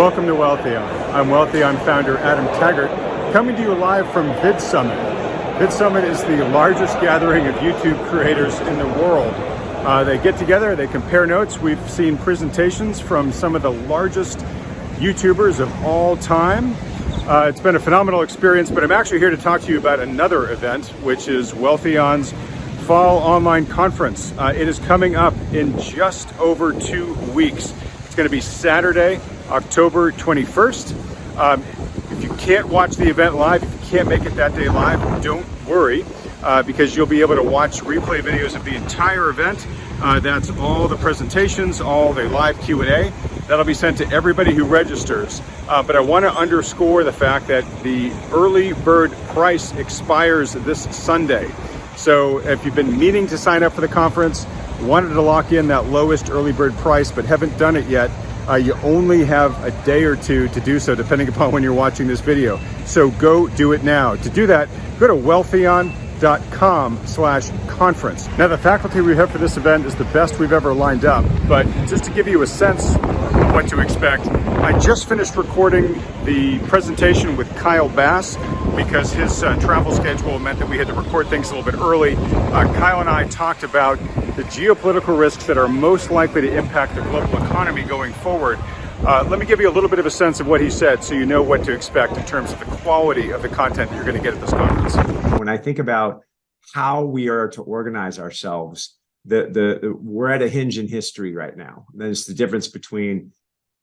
Welcome to Wealthion. I'm Wealthion founder Adam Taggart, coming to you live from VidSummit. VidSummit is the largest gathering of YouTube creators in the world. They get together, they compare notes. We've seen presentations from some of the largest YouTubers of all time. It's been a phenomenal experience, but I'm actually here to talk to you about another event, which is Wealthion's Fall Online Conference. It is coming up in just over 2 weeks. It's going to be Saturday, October 21st. If you can't watch the event live, if you can't make it that day live, don't worry, because you'll be able to watch replay videos of the entire event. That's all the presentations, all the live Q&A. That'll be sent to everybody who registers. But I want to underscore the fact that the early bird price expires this Sunday. So if you've been meaning to sign up for the conference, wanted to lock in that lowest early bird price, but haven't done it yet, you only have a day or two to do so, depending upon when you're watching this video. So go do it now. To do that, go to wealthion.com/conference. Now, the faculty we have for this event is the best we've ever lined up, but just to give you a sense of what to expect, I just finished recording the presentation with Kyle Bass because his travel schedule meant that we had to record things a little bit early. Kyle and I talked about the geopolitical risks that are most likely to impact the global economy going forward. Let me give you a little bit of a sense of what he said so you know what to expect in terms of the quality of the content that you're going to get at this conference. When I think about how we are to organize ourselves, we're at a hinge in history right now. There's the difference between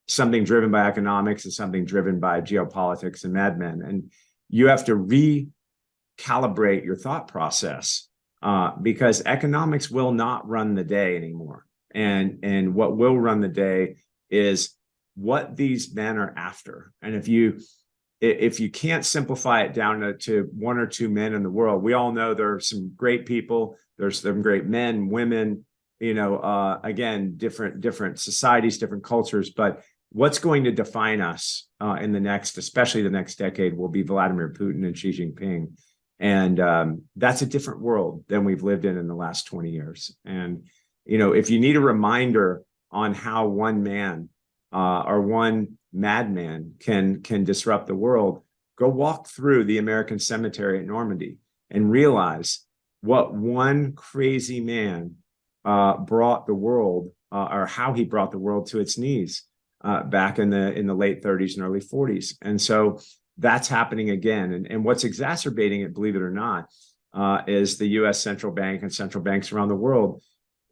something driven by economics and something driven by geopolitics and madmen. And you have to recalibrate your thought process because economics will not run the day anymore. And what will run the day is what these men are after. And if you can't simplify it down to one or two men in the world, we all know there are some great people. There's some great men, women, again, different societies, different cultures. But what's going to define us in the next, especially the next decade, will be Vladimir Putin and Xi Jinping. And that's a different world than we've lived in the last 20 years. And, if you need a reminder on how one man or one madman can disrupt the world, go walk through the American cemetery at Normandy and realize what one crazy man brought the world, or how he brought the world to its knees back in the late 30s and early 40s. And so that's happening again. And what's exacerbating it, believe it or not, is the U.S. central bank and central banks around the world,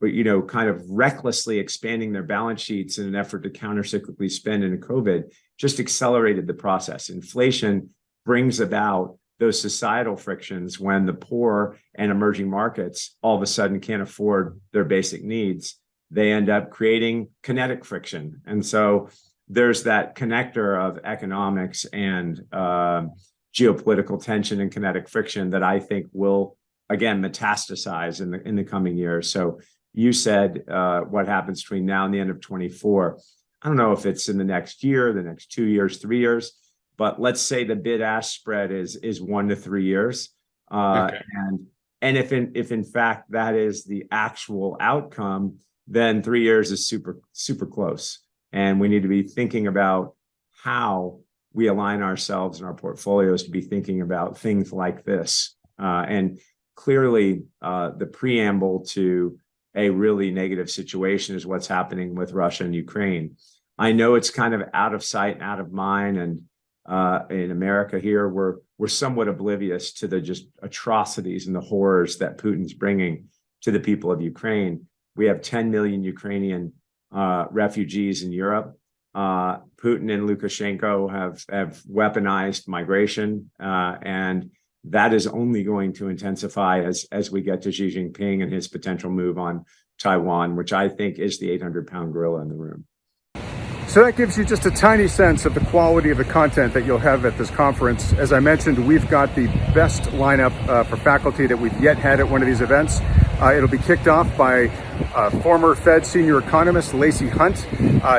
kind of recklessly expanding their balance sheets in an effort to countercyclically spend into COVID, just accelerated the process. Inflation brings about those societal frictions when the poor and emerging markets all of a sudden can't afford their basic needs. They end up creating kinetic friction. And so there's that connector of economics and geopolitical tension and kinetic friction that I think will, again, metastasize in the coming years. So you said what happens between now and the end of 24. I don't know if it's in the next year, the next 2 years, 3 years, but let's say the bid-ask spread is 1 to 3 years. Okay. And if in fact that is the actual outcome, then 3 years is super close. And we need to be thinking about how we align ourselves and our portfolios to be thinking about things like this. And clearly, the preamble to a really negative situation is what's happening with Russia and Ukraine. I know it's kind of out of sight and out of mind. And in America here, we're somewhat oblivious to the just atrocities and the horrors that Putin's bringing to the people of Ukraine. We have 10 million Ukrainian refugees in Europe. Putin and Lukashenko have weaponized migration, and that is only going to intensify as we get to Xi Jinping and his potential move on Taiwan, which I think is the 800-pound gorilla in the room. So that gives you just a tiny sense of the quality of the content that you'll have at this conference. As I mentioned, we've got the best lineup for faculty that we've yet had at one of these events. It'll be kicked off by former Fed senior economist Lacy Hunt.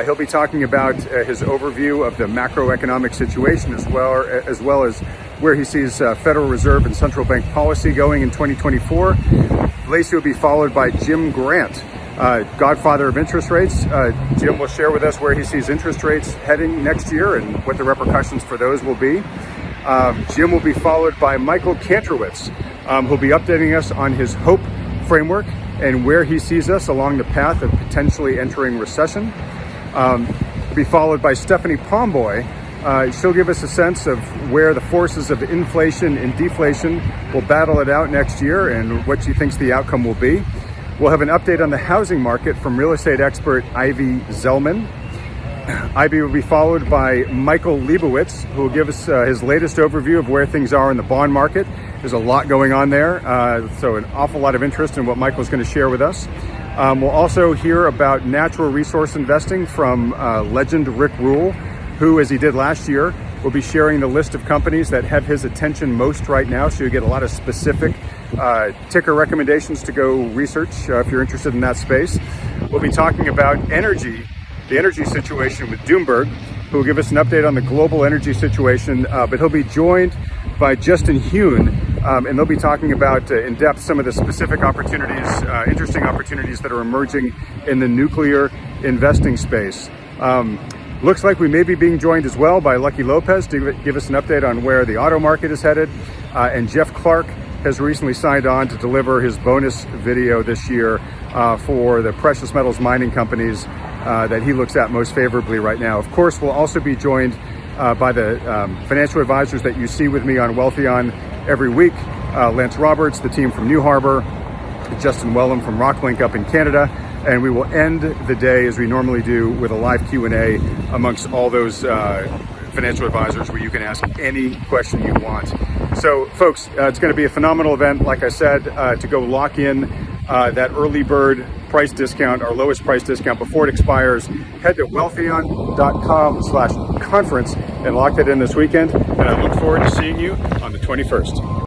He'll be talking about his overview of the macroeconomic situation as well as where he sees Federal Reserve and central bank policy going in 2024. Lacy will be followed by Jim Grant. godfather of interest rates. Jim will share with us where he sees interest rates heading next year and what the repercussions for those will be. Jim will be followed by Michael Kantrowitz, who'll be updating us on his HOPE framework and where he sees us along the path of potentially entering recession. Be followed by Stephanie Pomboy. She'll give us a sense of where the forces of inflation and deflation will battle it out next year and what she thinks the outcome will be. We'll have an update on the housing market from real estate expert Ivy Zellman. Ivy will be followed by Michael Leibowitz, who will give us his latest overview of where things are in the bond market. There's a lot going on there, so an awful lot of interest in what Michael's going to share with us. We'll also hear about natural resource investing from legend Rick Rule, who, as he did last year, will be sharing the list of companies that have his attention most right now, so you get a lot of specific ticker recommendations to go research if you're interested in that space. We'll be talking about energy, the energy situation with Doomberg, who will give us an update on the global energy situation, but he'll be joined by Justin Hune, and they'll be talking about in depth some of the specific opportunities, interesting opportunities that are emerging in the nuclear investing space. Looks like we may be being joined as well by Lucky Lopez to give us an update on where the auto market is headed, and Jeff Clark has recently signed on to deliver his bonus video this year for the precious metals mining companies that he looks at most favorably right now. Of course, we'll also be joined by the financial advisors that you see with me on Wealthion every week. Lance Roberts, the team from New Harbor, Justin Wellham from Rocklink up in Canada, and we will end the day as we normally do with a live Q&A amongst all those financial advisors where you can ask any question you want. So folks, it's going to be a phenomenal event, like I said, to go lock in that early bird price discount, our lowest price discount before it expires. Head to wealthion.com/conference and lock that in this weekend. And I look forward to seeing you on the 21st.